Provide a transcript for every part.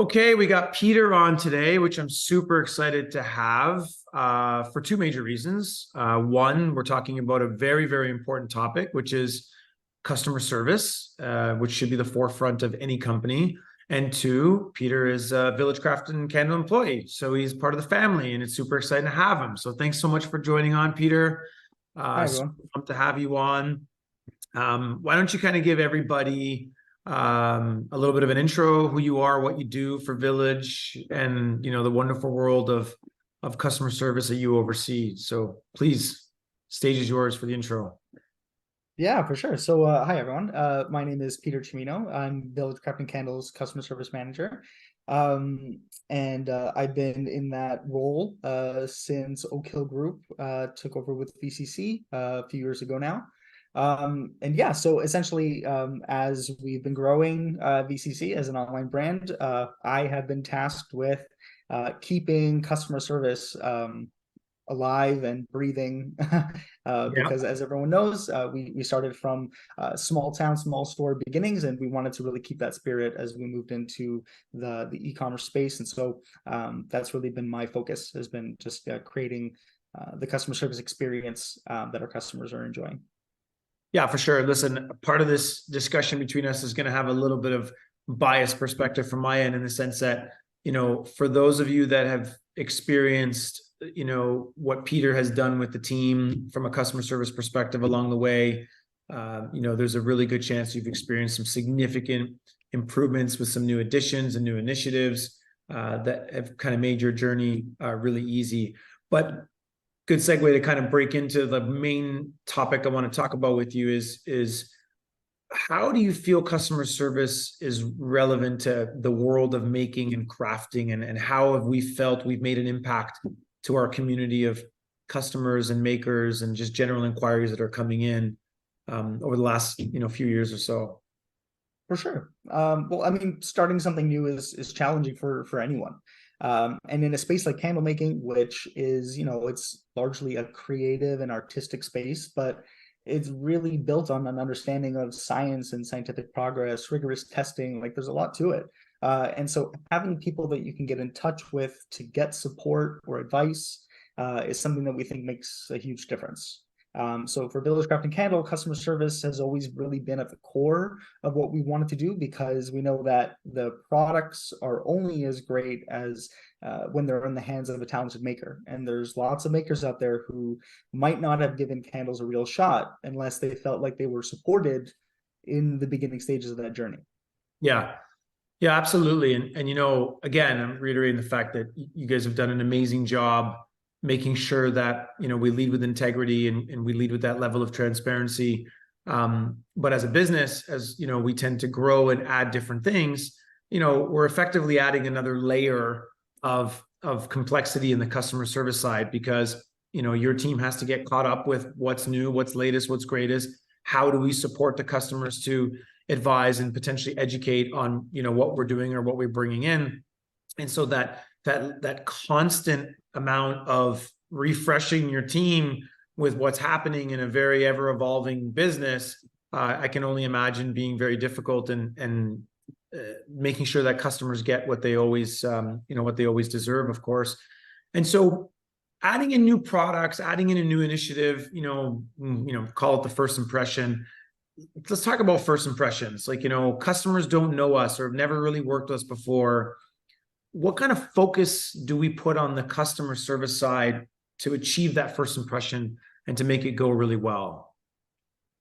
Okay, we got Peter on today, which I'm super excited to have for two major reasons. One, we're talking about a very, very important topic, which is customer service, which should be the forefront of any company. And two, Peter is a Village Craft and Candle employee, so he's part of the family, and it's super exciting to have him. So thanks so much for joining on, Peter. Hi, So everyone. pumped to have you on. Why don't you kind of give everybody a little bit of an intro, who you are, what you do for Village, and the wonderful world of customer service that you oversee. So please, stage is yours for the intro. Yeah, for sure. So, hi, everyone. My name is Peter Chimino. I'm Village Craft and Candles Customer Service Manager. And I've been in that role since Oak Hill Group took over with VCC a few years ago now. And yeah, so essentially, as we've been growing VCC as an online brand, I have been tasked with keeping customer service alive and breathing Yeah. because as everyone knows, we started from small town, small store beginnings, and we wanted to really keep that spirit as we moved into the e-commerce space. And so that's really been my focus, has been just creating the customer service experience that our customers are enjoying. Yeah, for sure. Listen, part of this discussion between us is going to have a little bit of biased perspective from my end, in the sense that, for those of you that have experienced, what Peter has done with the team from a customer service perspective along the way, there's a really good chance you've experienced some significant improvements with some new additions and new initiatives that have kind of made your journey really easy. But good segue to kind of break into the main topic I want to talk about with you is how do you feel customer service is relevant to the world of making and crafting, and how have we felt we've made an impact to our community of customers and makers and just general inquiries that are coming in over the last few years or so? For sure. Well, I mean, starting something new is challenging for anyone. And in a space like candle making, which is, it's largely a creative and artistic space, but it's really built on an understanding of science and scientific progress, rigorous testing. Like there's a lot to it. And so having people that you can get in touch with to get support or advice is something that we think makes a huge difference. So for Village Craft and Candle, customer service has always really been at the core of what we wanted to do, because we know that the products are only as great as when they're in the hands of a talented maker. And there's lots of makers out there who might not have given candles a real shot unless they felt like they were supported in the beginning stages of that journey. Yeah. Yeah, absolutely. And again, I'm reiterating the fact that you guys have done an amazing job making sure that, we lead with integrity, and we lead with that level of transparency. But as a business, as we tend to grow and add different things, we're effectively adding another layer of complexity in the customer service side, because, your team has to get caught up with what's new, what's latest, what's greatest. How do we support the customers to advise and potentially educate on what we're doing or what we're bringing in? And so that constant amount of refreshing your team with what's happening in a very ever evolving business, I can only imagine being very difficult, and making sure that customers get what they always what they always deserve, of course. And so adding in new products, adding in a new initiative, call it the first impression. Let's talk about first impressions. Like, customers don't know us or have never really worked with us before. What kind of focus do we put on the customer service side to achieve that first impression and to make it go really well?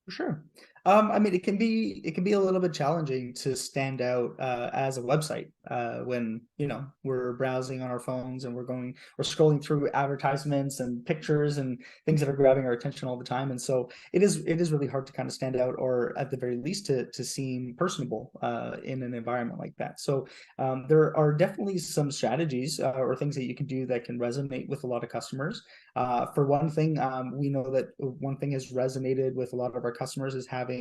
For sure. I mean, it can be a little bit challenging to stand out as a website when we're browsing on our phones and we're scrolling through advertisements and pictures and things that are grabbing our attention all the time. And so it is really hard to kind of stand out, or at the very least to seem personable in an environment like that. So there are definitely some strategies or things that you can do that can resonate with a lot of customers. For one thing, we know that one thing has resonated with a lot of our customers is having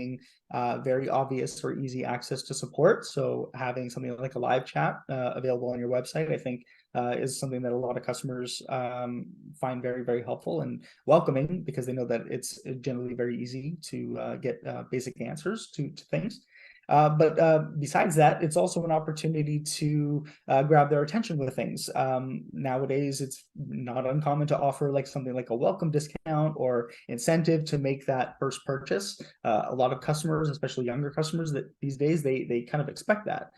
very obvious or easy access to support. So having something like a live chat available on your website, I think, is something that a lot of customers find very, very helpful and welcoming, because they know that it's generally very easy to get basic answers to things. But besides that, it's also an opportunity to grab their attention with things. Nowadays, it's not uncommon to offer like something like a welcome discount or incentive to make that first purchase. A lot of customers, especially younger customers, that these days they kind of expect that.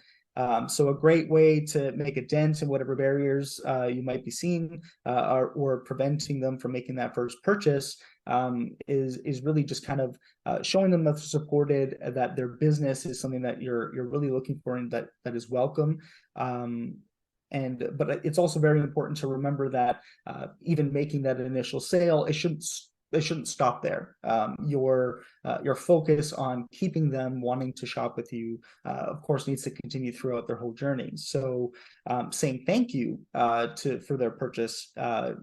So a great way to make a dent in whatever barriers you might be seeing or preventing them from making that first purchase is really just kind of showing them that they're supported, that their business is something that you're really looking for and that is welcome. But it's also very important to remember that even making that initial sale, it shouldn't stop there. Your focus on keeping them wanting to shop with you, of course, needs to continue throughout their whole journey. So saying thank you for their purchase,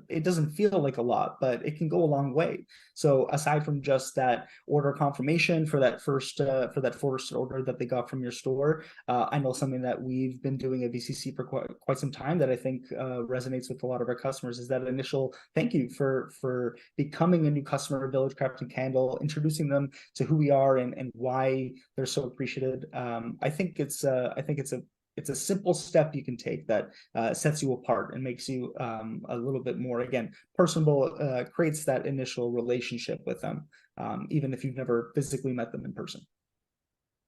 it doesn't feel like a lot, but it can go a long way. So aside from just that order confirmation for that first order that they got from your store, I know something that we've been doing at VCC for quite some time that I think resonates with a lot of our customers is that initial thank you for becoming a new customer of Village Craft and Candle, introducing them to who we are and why they're so appreciated. I think it's a simple step you can take that sets you apart and makes you a little bit more, again, personable, creates that initial relationship with them, even if you've never physically met them in person.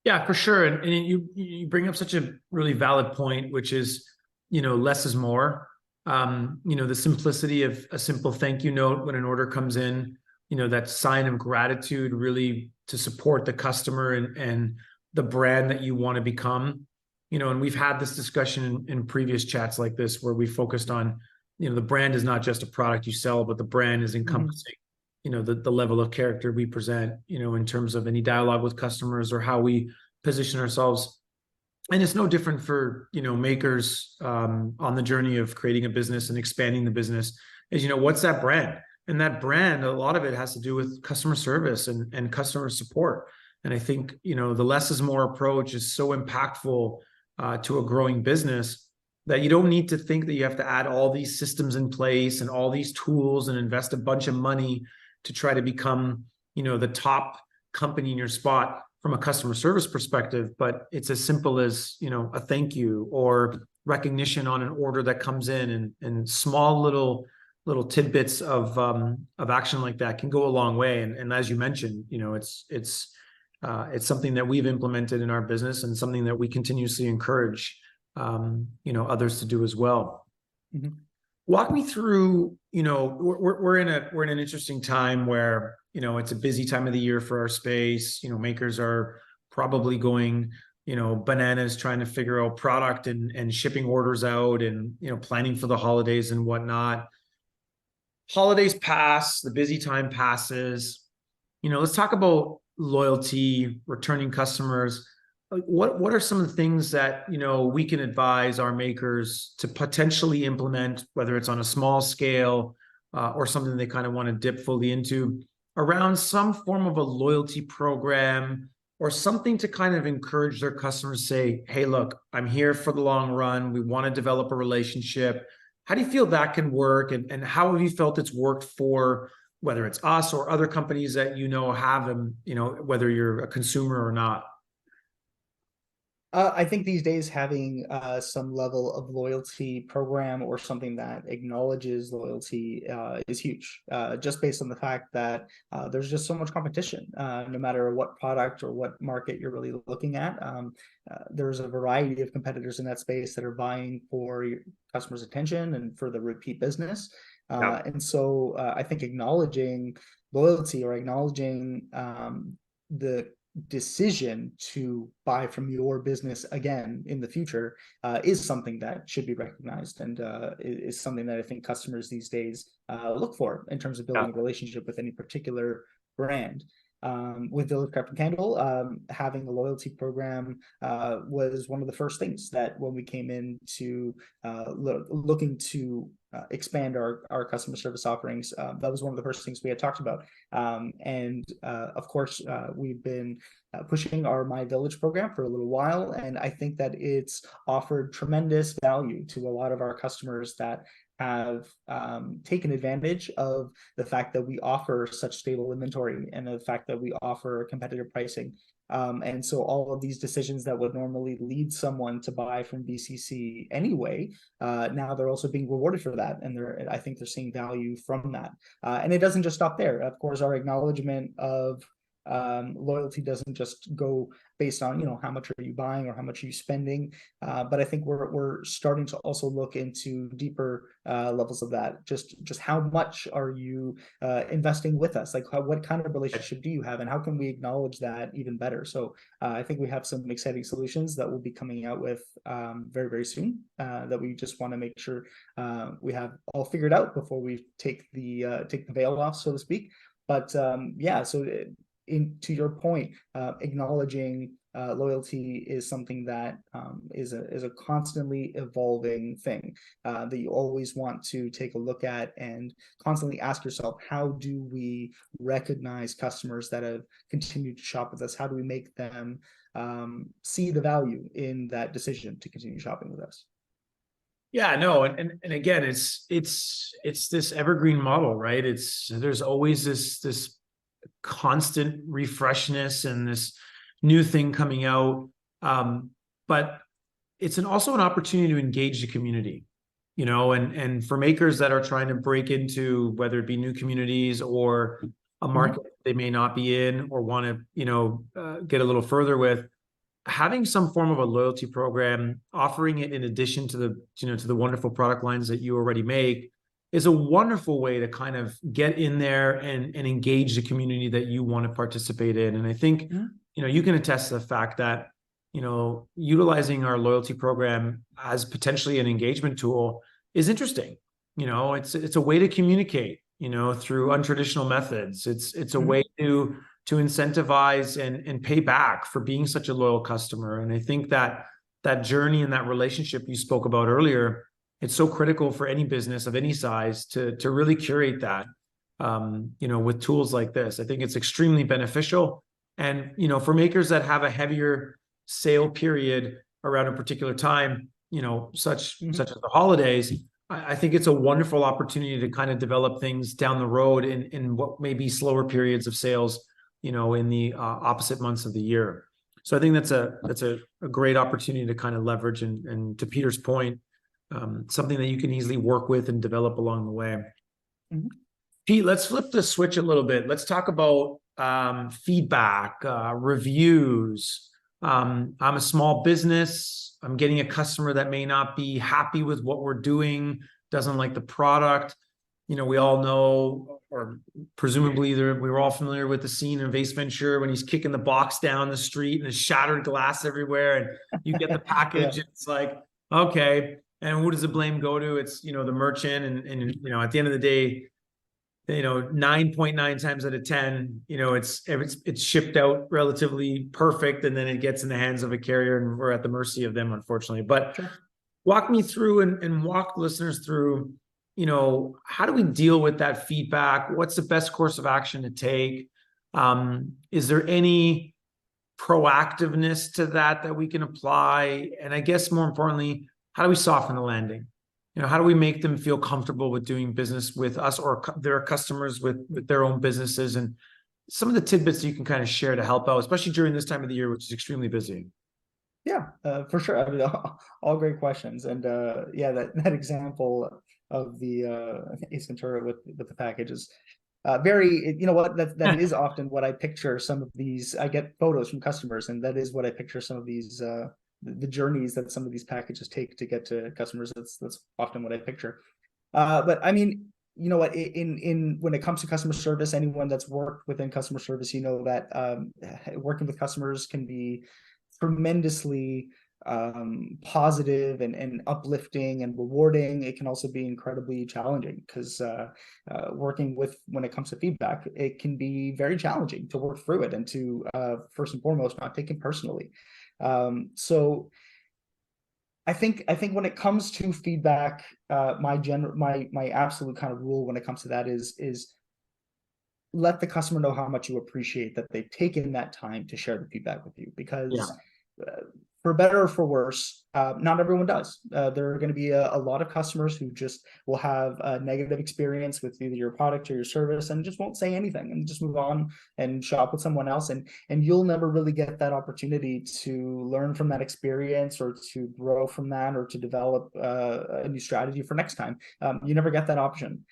Yeah, for sure. And you bring up such a really valid point, which is, less is more. The simplicity of a simple thank you note when an order comes in, that sign of gratitude really to support the customer and the brand that you want to become. And we've had this discussion in previous chats like this, where we focused on, the brand is not just a product you sell, but the brand is encompassing, the level of character we present, in terms of any dialogue with customers or how we position ourselves. And it's no different for, makers on the journey of creating a business and expanding the business is, what's that brand? And that brand, a lot of it has to do with customer service and customer support. And I think, the less is more approach is so impactful to a growing business that you don't need to think that you have to add all these systems in place and all these tools and invest a bunch of money to try to become, the top company in your spot from a customer service perspective. But it's as simple as, a thank you or recognition on an order that comes in, and small little tidbits of action like that can go a long way. And as you mentioned, it's something that we've implemented in our business and something that we continuously encourage, others to do as well. Mm-hmm. Walk me through, we're in an interesting time where, it's a busy time of the year for our space. Makers are probably going, bananas trying to figure out product and shipping orders out and, planning for the holidays and whatnot. Holidays pass, the busy time passes. Let's talk about loyalty, returning customers. What are some of the things that we can advise our makers to potentially implement, whether it's on a small scale or something they kind of want to dip fully into, around some form of a loyalty program or something to kind of encourage their customers, say, hey, look, I'm here for the long run. We want to develop a relationship. How do you feel that can work? And how have you felt it's worked for, whether it's us or other companies that have them, whether you're a consumer or not? I think these days having some level of loyalty program or something that acknowledges loyalty is huge, just based on the fact that there's just so much competition, no matter what product or what market you're really looking at. There's a variety of competitors in that space that are vying for your customers' attention and for the repeat business. Yeah. And so I think acknowledging loyalty or acknowledging the decision to buy from your business again in the future is something that should be recognized, and is something that I think customers these days look for in terms of building a relationship with any particular brand. With Village Craft and Candle, having a loyalty program was one of the first things that when we came in to looking to expand our customer service offerings, that was one of the first things we had talked about. And of course, we've been pushing our My Village program for a little while, and I think that it's offered tremendous value to a lot of our customers that have taken advantage of the fact that we offer such stable inventory and the fact that we offer competitive pricing. And so all of these decisions that would normally lead someone to buy from VCC anyway, now they're also being rewarded for that. And I think they're seeing value from that. And it doesn't just stop there. Of course, our acknowledgement of loyalty doesn't just go based on, you know, how much are you buying or how much are you spending, but I think we're starting to also look into deeper levels of that. Just how much are you investing with us? Like what kind of relationship do you have, and how can we acknowledge that even better? So I think we have some exciting solutions that we'll be coming out with very, very soon, that we just want to make sure we have all figured out before we take the veil off, so to speak. But yeah, so to your point, acknowledging loyalty is something that is a constantly evolving thing that you always want to take a look at and constantly ask yourself, how do we recognize customers that have continued to shop with us? How do we make them see the value in that decision to continue shopping with us? Yeah, no, and again, it's this evergreen model, right? There's always this constant refreshness and this new thing coming out. But it's also an opportunity to engage the community, you know, and for makers that are trying to break into, whether it be new communities or a market they may not be in or want to, you know, get a little further with, having some form of a loyalty program, offering it in addition to the, you know, to the wonderful product lines that you already make, is a wonderful way to kind of get in there and engage the community that you want to participate in. And I think, you know, you can attest to the fact that, you know, utilizing our loyalty program as potentially an engagement tool is interesting. You know, it's a way to communicate, you know, through untraditional methods. It's a way to incentivize and pay back for being such a loyal customer. And I think that journey and that relationship you spoke about earlier, it's so critical for any business of any size to really curate that, you know, with tools like this. I think it's extremely beneficial. And, you know, for makers that have a heavier sale period around a particular time, you know, such as the holidays, I think it's a wonderful opportunity to kind of develop things down the road in what may be slower periods of sales, you know, in the opposite months of the year. So I think that's a great opportunity to kind of leverage, and to Peter's point, something that you can easily work with and develop along the way. Pete, let's flip the switch a little bit. Let's talk about feedback, reviews. I'm a small business. I'm getting a customer that may not be happy with what we're doing, doesn't like the product. You know, we all know, or presumably we were all familiar with the scene in Ace Ventura when he's kicking the box down the street and there's shattered glass everywhere, and you get the package. And it's like, okay. And who does the blame go to? It's, you know, the merchant. And you know, at the end of the day, you know, 9.9 times out of 10, you know, it's shipped out relatively perfect, and then it gets in the hands of a carrier, and we're at the mercy of them, unfortunately. But walk me through and walk listeners through, you know, how do we deal with that feedback? What's the best course of action to take? Is there any proactiveness to that we can apply? And I guess more importantly, how do we soften the landing? You know, how do we make them feel comfortable with doing business with us or their customers with their own businesses? And some of the tidbits you can kind of share to help out, especially during this time of the year, which is extremely busy. Yeah, for sure. I mean, all great questions. And yeah, that example of the Ace Ventura with the packages, very, you know what, that is often what I picture some of these. I get photos from customers, and that is what I picture some of these the journeys that some of these packages take to get to customers. That's often what I picture. But I mean, you know what, in when it comes to customer service, anyone that's worked within customer service, you know that working with customers can be tremendously positive and uplifting and rewarding. It can also be incredibly challenging because working with, when it comes to feedback, it can be very challenging to work through it and to first and foremost not take it personally. So I think when it comes to feedback, my absolute kind of rule when it comes to that is let the customer know how much you appreciate that they've taken that time to share the feedback with you, because for better or for worse, not everyone does. There are going to be a lot of customers who just will have a negative experience with either your product or your service and just won't say anything and just move on and shop with someone else. And you'll never really get that opportunity to learn from that experience or to grow from that or to develop a new strategy for next time. You never get that option.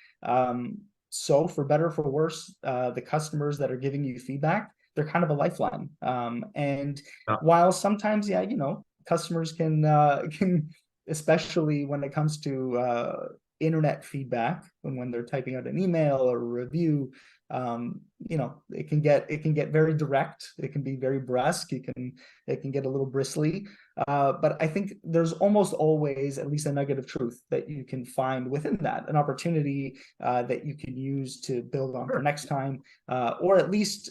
So for better or for worse, the customers that are giving you feedback, they're kind of a lifeline. And while sometimes, yeah, customers can, especially when it comes to internet feedback, when they're typing out an email or a review, it can get very direct. It can be very brusque. It can get a little bristly. But I think there's almost always at least a nugget of truth that you can find within that, an opportunity that you can use to build on for next time, or at least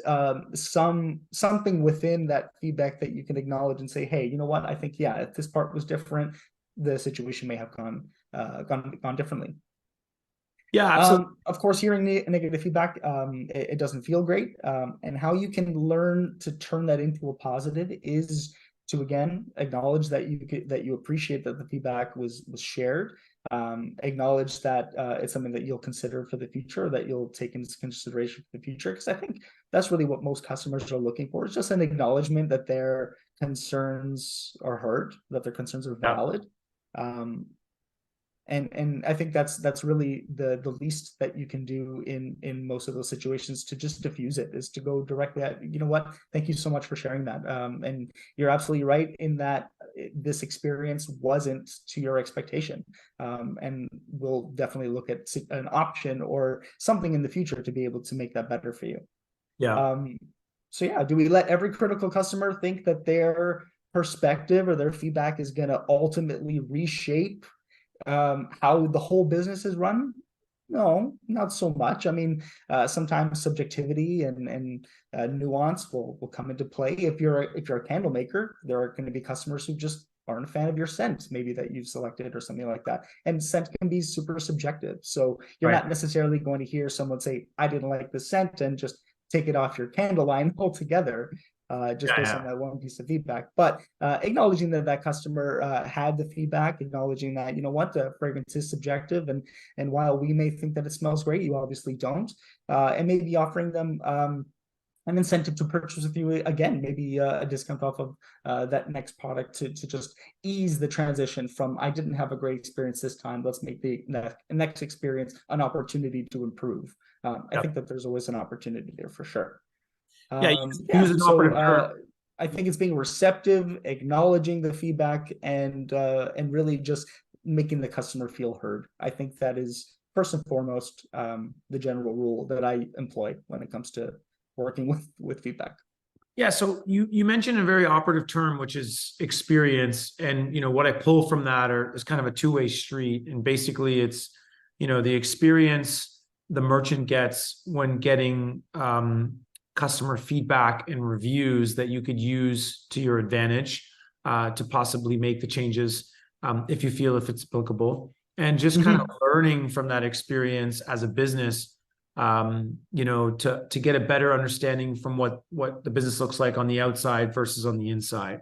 something within that feedback that you can acknowledge and say, hey, you know what? I think, yeah, if this part was different, the situation may have gone differently. Yeah, absolutely. Of course, hearing negative feedback, it doesn't feel great. And how you can learn to turn that into a positive is to, again, acknowledge that you appreciate that the feedback was shared. Acknowledge that it's something that you'll consider for the future, that you'll take into consideration for the future. Because I think that's really what most customers are looking for. It's just an acknowledgement that their concerns are heard, that their concerns are valid. And I think that's really the least that you can do in most of those situations, to just diffuse it, is to go directly at, you know what, thank you so much for sharing that. And you're absolutely right in that this experience wasn't to your expectation. And we'll definitely look at an option or something in the future to be able to make that better for you. Yeah. So yeah, do we let every critical customer think that their perspective or their feedback is going to ultimately reshape how the whole business is run? No, not so much. I mean, sometimes subjectivity and nuance will come into play. If you're a candle maker, there are going to be customers who just aren't a fan of your scent, maybe that you've selected or something like that. And scent can be super subjective. So you're not necessarily going to hear someone say, I didn't like the scent, and just take it off your candle line altogether. Based on that one piece of feedback. But acknowledging that customer had the feedback, acknowledging that, you know what, the fragrance is subjective, and while we may think that it smells great, you obviously don't, and maybe offering them an incentive to purchase with you again, maybe a discount off of that next product to just ease the transition from, I didn't have a great experience this time, let's make the next experience an opportunity to improve. I think that there's always an opportunity there for sure. I think it's being receptive, acknowledging the feedback, and really just making the customer feel heard. I think that is first and foremost the general rule that I employ when it comes to working with feedback. Yeah, so you mentioned a very operative term, which is experience, and what I pull from that is kind of a two-way street, and basically it's the experience the merchant gets when getting customer feedback and reviews that you could use to your advantage to possibly make the changes if it's applicable, and just kind of learning from that experience as a business, to get a better understanding from what the business looks like on the outside versus on the inside.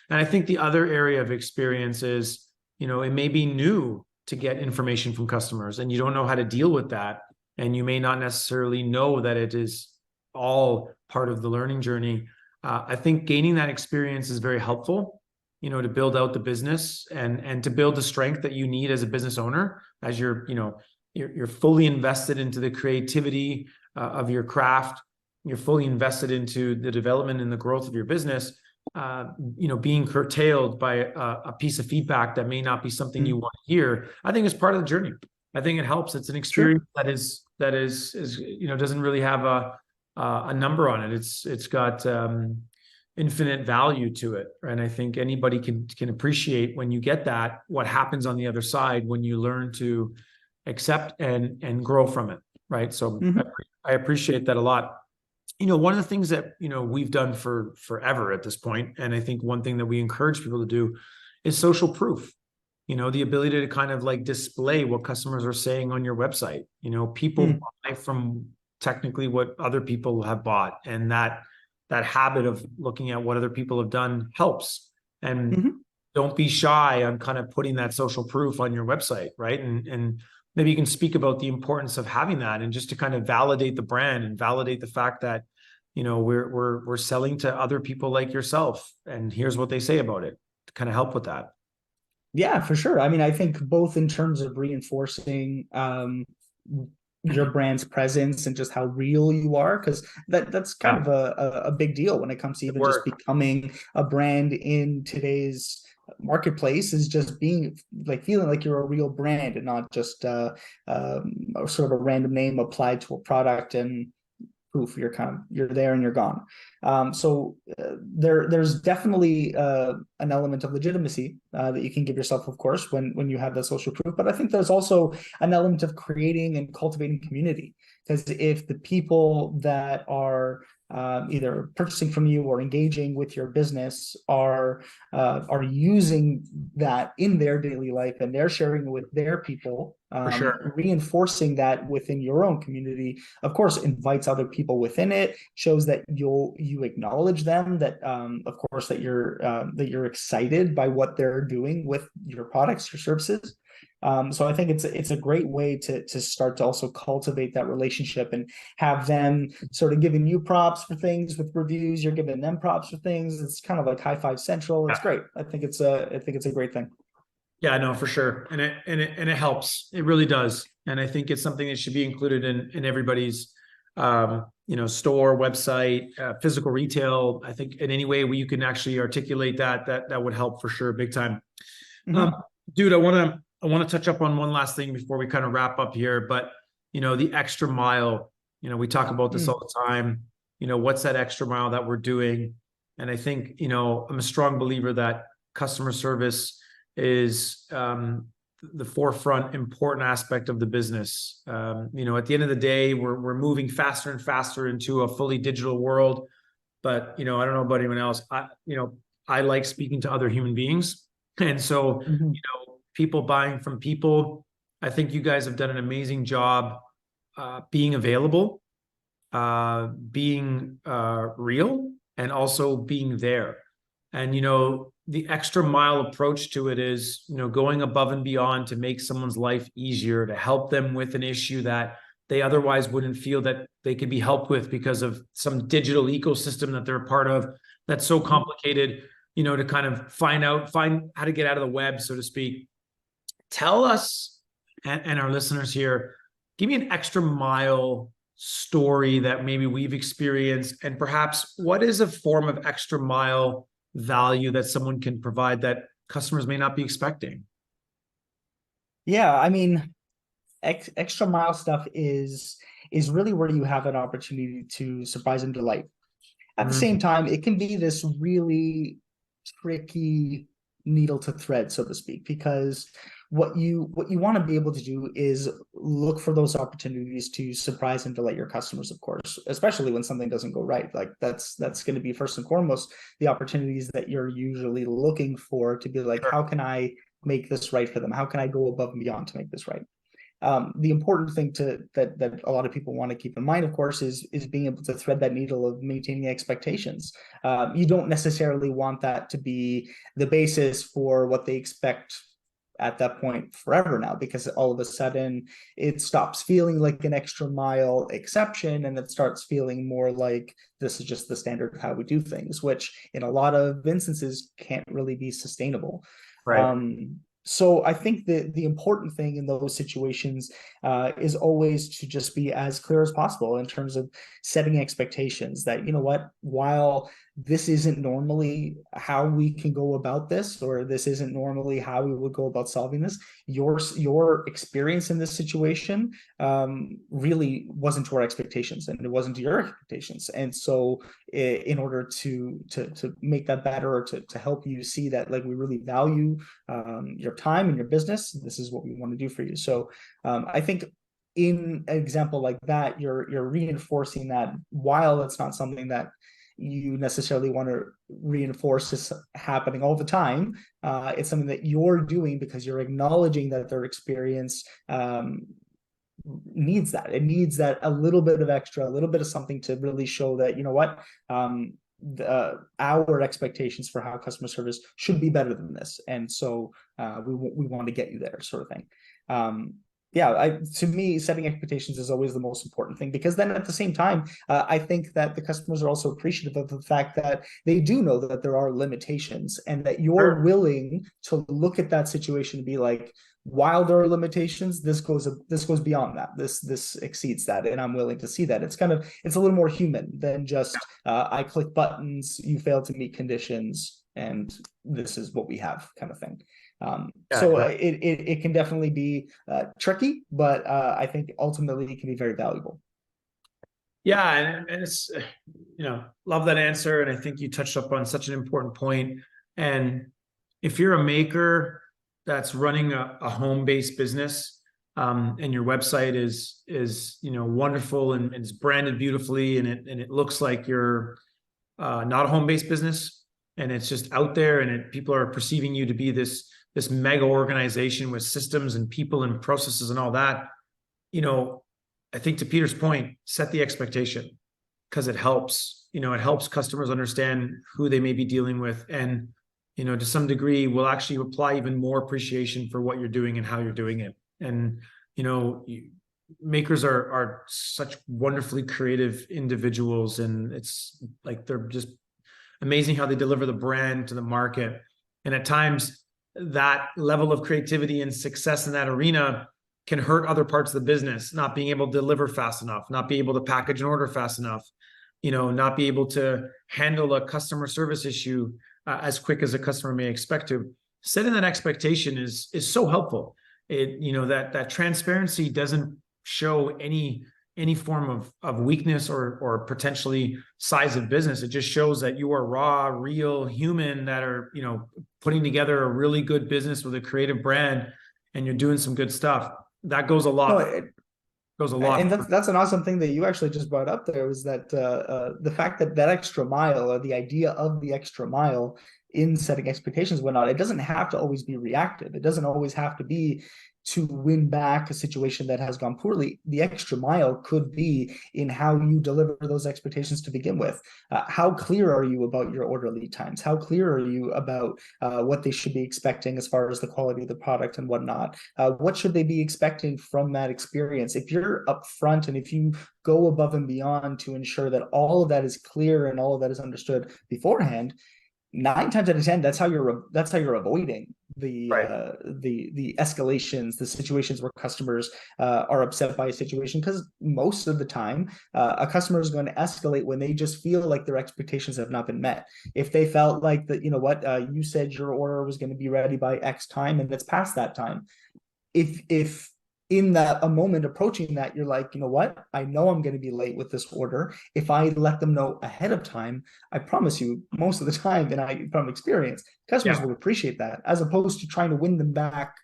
And I think the other area of experience is, it may be new to get information from customers and you don't know how to deal with that. And you may not necessarily know that it is all part of the learning journey. I think gaining that experience is very helpful, to build out the business and to build the strength that you need as a business owner, as you're fully invested into the creativity of your craft. You're fully invested into the development and the growth of your business. Being curtailed by a piece of feedback that may not be something you want to hear, I think is part of the journey. I think it helps. It's an experience that is doesn't really have a number on it. It's got infinite value to it, and I think anybody can appreciate when you get that, what happens on the other side when you learn to accept and grow from it, right? So I appreciate that a lot. One of the things that we've done for forever at this point, and I think one thing that we encourage people to do, is social proof. The ability to kind of like display what customers are saying on your website. People buy from technically what other people have bought, and that habit of looking at what other people have done helps. and Mhm. don't be shy on kind of putting that social proof on your website, right? And maybe you can speak about the importance of having that, and just to kind of validate the brand and validate the fact that, you know, we're selling to other people like yourself, and here's what they say about it, to kind of help with that. Yeah, for sure. I mean, I think both in terms of reinforcing your brand's presence and just how real you are, because that's kind Yeah, of a big deal when it comes to good even just work. becoming a brand in today's marketplace, is just being like feeling like you're a real brand and not just sort of a random name applied to a product and poof, you're there and you're gone. There's definitely an element of legitimacy that you can give yourself, of course, when you have that social proof. But I think there's also an element of creating and cultivating community, because if the people that are either purchasing from you or engaging with your business are using that in their daily life, and they're sharing it with their people, For sure. reinforcing that within your own community, of course, invites other people within it, shows that you acknowledge them, that of course that you're excited by what they're doing with your products, your services. So I think it's a great way to start to also cultivate that relationship and have them sort of giving you props for things with reviews. You're giving them props for things. It's kind of like high five central. It's Yeah. great. I think it's a great thing. Yeah, no, for sure. And it helps. It really does. And I think it's something that should be included in everybody's you know, store, website, physical retail. I think in any way where you can actually articulate that, that would help for sure, big time. Um, Mm-hmm. Dude, I want to touch up on one last thing before we kind of wrap up here. But you know, the extra mile, you know, we talk about this all Mm-hmm. the time. You know, what's that extra mile that we're doing? And I think, you know, I'm a strong believer that customer service is the forefront important aspect of the business. You know, at the end of the day, we're moving faster and faster into a fully digital world. But you know, I don't know about anyone else. I like speaking to other human beings, and so Mm-hmm. you know, people buying from people. I think you guys have done an amazing job being available, being real, and also being there. And you know, the extra mile approach to it is, you know, going above and beyond to make someone's life easier, to help them with an issue that they otherwise wouldn't feel that they could be helped with because of some digital ecosystem that they're a part of that's so complicated, you know, to kind of find how to get out of the web, so to speak. Tell us and our listeners here, give me an extra mile story that maybe we've experienced, and perhaps what is a form of extra mile value that someone can provide that customers may not be expecting. Yeah, I mean, extra mile stuff is really where you have an opportunity to surprise and delight. At the same Mm, time, it can be this really tricky needle to thread, so to speak, because what you want to be able to do is look for those opportunities to surprise and delight your customers, of course, especially when something doesn't go right. Like that's going to be first and foremost the opportunities that you're usually looking for, to be like, how sure. can I make this right for them? How can I go above and beyond to make this right? The important thing that a lot of people want to keep in mind, of course, is being able to thread that needle of maintaining expectations. You don't necessarily want that to be the basis for what they expect at that point forever now, because all of a sudden it stops feeling like an extra mile exception and it starts feeling more like this is just the standard of how we do things, which in a lot of instances can't really be sustainable. Right. So I think the important thing in those situations is always to just be as clear as possible in terms of setting expectations, that, you know what, while this isn't normally how we can go about this, or this isn't normally how we would go about solving this, your experience in this situation really wasn't to our expectations, and it wasn't to your expectations. And so in order to make that better, or to help you see that, like, we really value your time and your business, this is what we want to do for you. So I think in an example like that, you're reinforcing that, while it's not something that you necessarily want to reinforce is happening all the time. It's something that you're doing because you're acknowledging that their experience needs that. It needs that a little bit of extra, a little bit of something to really show that, you know what, our expectations for how customer service should be better than this, and so we want to get you there, sort of thing. Yeah, to me, setting expectations is always the most important thing, because then at the same time, I think that the customers are also appreciative of the fact that they do know that there are limitations, and that you're Sure. willing to look at that situation and be like, while there are limitations, this goes beyond that. This exceeds that, and I'm willing to see that. It's a little more human than just I click buttons, you fail to meet conditions, and this is what we have, kind of thing. Yeah, So exactly. it can definitely be tricky, but I think ultimately it can be very valuable. Yeah, and it's, love that answer. And I think you touched up on such an important point. And if you're a maker that's running a home-based business, and your website is wonderful and it's branded beautifully, and it looks like you're not a home-based business, and it's just out there, and people are perceiving you to be this mega organization with systems and people and processes and all that, I think, to Peter's point, set the expectation, because it helps. It helps customers understand who they may be dealing with, and to some degree will actually apply even more appreciation for what you're doing and how you're doing it. And makers are such wonderfully creative individuals, and it's like they're just amazing how they deliver the brand to the market. And at times, that level of creativity and success in that arena can hurt other parts of the business, not being able to deliver fast enough, not be able to package an order fast enough, not be able to handle a customer service issue as quick as a customer may expect to. Setting that expectation is so helpful. That transparency doesn't show any form of weakness or potentially size of business. It just shows that you are raw, real human that are, putting together a really good business with a creative brand, and you're doing some good stuff. That goes a No, lot. Goes a lot. and that's an awesome thing that you actually just brought up there, was that the fact that that extra mile, or the idea of the extra mile in setting expectations and whatnot, it doesn't have to always be reactive. It doesn't always have to be to win back a situation that has gone poorly. The extra mile could be in how you deliver those expectations to begin with. How clear are you about your order lead times? How clear are you about what they should be expecting as far as the quality of the product and whatnot? What should they be expecting from that experience? If you're upfront and if you go above and beyond to ensure that all of that is clear and all of that is understood beforehand, 9 times out of 10, that's how you're avoiding the Right. the escalations, the situations where customers are upset by a situation, because most of the time a customer is going to escalate when they just feel like their expectations have not been met. If they felt like that, you said your order was going to be ready by X time and it's past that time, if in that a moment approaching that, you're like, what, I know I'm going to be late with this order. If I let them know ahead of time, I promise you, most of the time, and I from experience, customers Yeah. will appreciate that, as opposed to trying to win them back,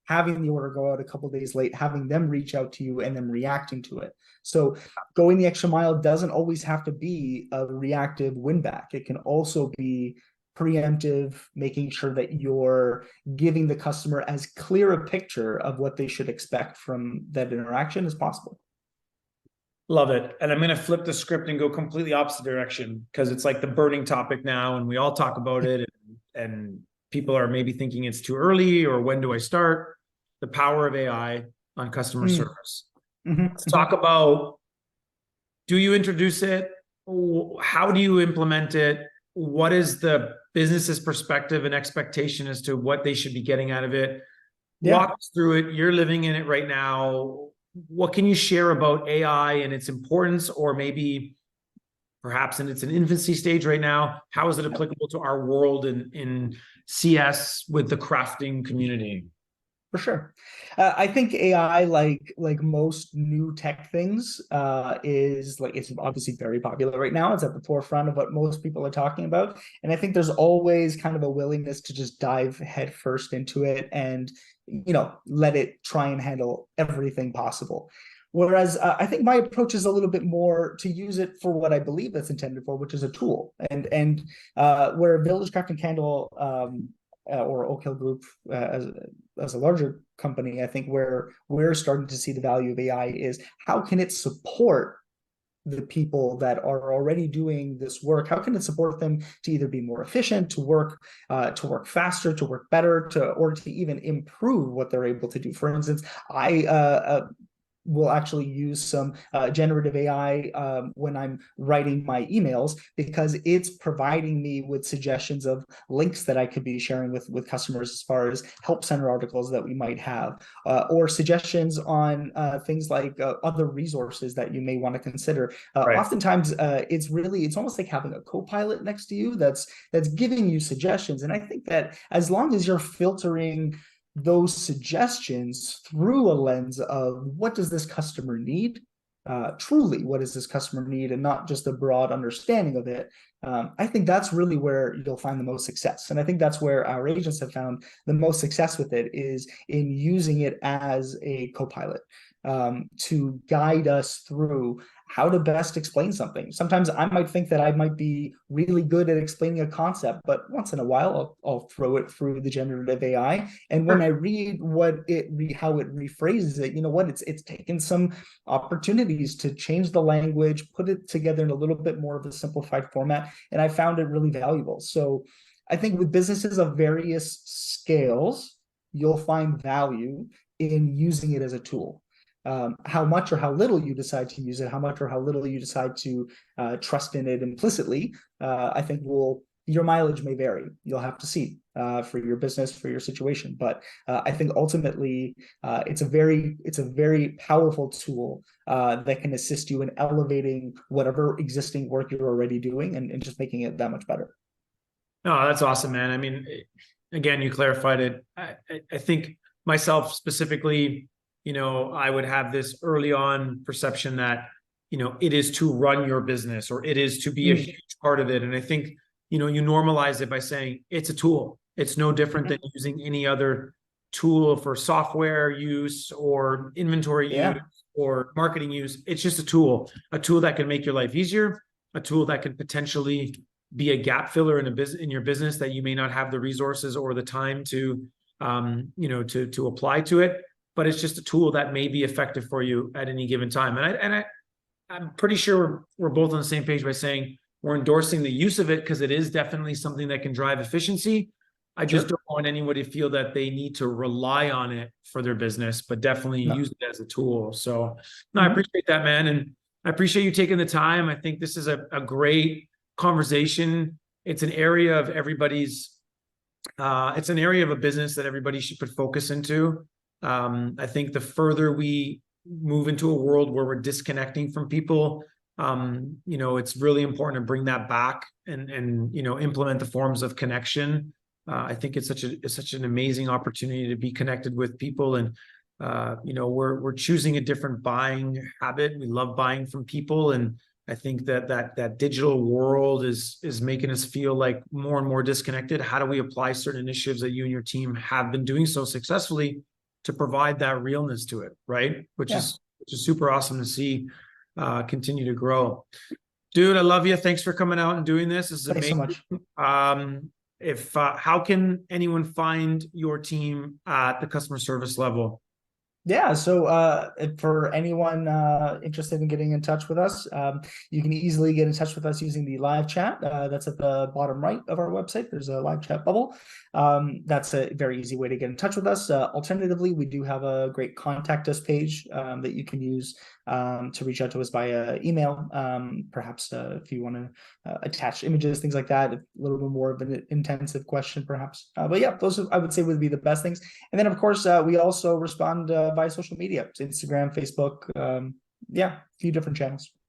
having the order go out a couple days late, having them reach out to you and then reacting to it. So going the extra mile doesn't always have to be a reactive win back. It can also be preemptive, making sure that you're giving the customer as clear a picture of what they should expect from that interaction as possible. Love it. And I'm going to flip the script and go completely opposite direction, because it's like the burning topic now, and we all talk about it, and people are maybe thinking it's too early, or when do I start? The power of AI on customer service. Let's talk about, do you introduce it? How do you implement it? What is the business's perspective and expectation as to what they should be getting out of it? Walk us through it. You're living in it right now. What can you share about AI and its importance, or maybe perhaps in its infancy stage right now? How is it applicable to our world in CS with the crafting community? For sure. I think AI, like most new tech things, it's obviously very popular right now. It's at the forefront of what most people are talking about. And I think there's always kind of a willingness to just dive headfirst into it and, let it try and handle everything possible. Whereas I think my approach is a little bit more to use it for what I believe it's intended for, which is a tool. And where Village Craft and Candle or Oak Hill Group as a larger company, I think where we're starting to see the value of AI is how can it support the people that are already doing this work? How can it support them to either be more efficient, to work faster, to work better, or to even improve what they're able to do? For instance, I will actually use some generative AI when I'm writing my emails, because it's providing me with suggestions of links that I could be sharing with customers as far as help center articles that we might have, or suggestions on things like other resources that you may want to consider. Right. Oftentimes, it's almost like having a co-pilot next to you that's giving you suggestions. And I think that as long as you're filtering those suggestions through a lens of what does this customer need, truly what does this customer need, and not just a broad understanding of it, I think that's really where you'll find the most success. And I think that's where our agents have found the most success with it, is in using it as a co-pilot to guide us through how to best explain something. Sometimes I might think that I might be really good at explaining a concept, but once in a while I'll throw it through the generative AI, and when I read how it rephrases it, you know what, it's taken some opportunities to change the language, put it together in a little bit more of a simplified format, and I found it really valuable. So I think with businesses of various scales, you'll find value in using it as a tool. How much or how little you decide to use it, how much or how little you decide to trust in it implicitly, I think your mileage may vary. You'll have to see for your business, for your situation. But I think ultimately it's a very powerful tool that can assist you in elevating whatever existing work you're already doing, and just making it that much better. No, that's awesome, man. I mean, again, you clarified it. I think myself specifically, I would have this early on perception that, it is to run your business, or it is to be a huge part of it. And I think, you normalize it by saying it's a tool. It's no different than using any other tool for software use or inventory use or marketing use. It's just a tool that can make your life easier, a tool that can potentially be a gap filler in your business that you may not have the resources or the time to, to apply to it. But it's just a tool that may be effective for you at any given time. And I'm pretty sure we're both on the same page by saying we're endorsing the use of it, because it is definitely something that can drive efficiency. I just don't want anybody to feel that they need to rely on it for their business, but definitely use it as a tool. So I appreciate that, man. And I appreciate you taking the time. I think this is a great conversation. It's an area of it's an area of a business that everybody should put focus into. I think the further we move into a world where we're disconnecting from people, it's really important to bring that back and implement the forms of connection. I think it's such an amazing opportunity to be connected with people, and we're choosing a different buying habit. We love buying from people, and I think that digital world is making us feel like more and more disconnected. How do we apply certain initiatives that you and your team have been doing so successfully to provide that realness to it, right? Which is super awesome to see continue to grow. Dude, I love you. Thanks for coming out and doing this. This is amazing. Thanks so much. How can anyone find your team at the customer service level? Yeah, so for anyone interested in getting in touch with us, you can easily get in touch with us using the live chat. That's at the bottom right of our website. There's a live chat bubble. That's a very easy way to get in touch with us. Alternatively, we do have a great contact us page that you can use to reach out to us via email. Perhaps if you want to attach images, things like that, a little bit more of an intensive question, perhaps. But yeah, those I would say would be the best things. And then, of course, we also respond via social media, Instagram, Facebook, a few different channels.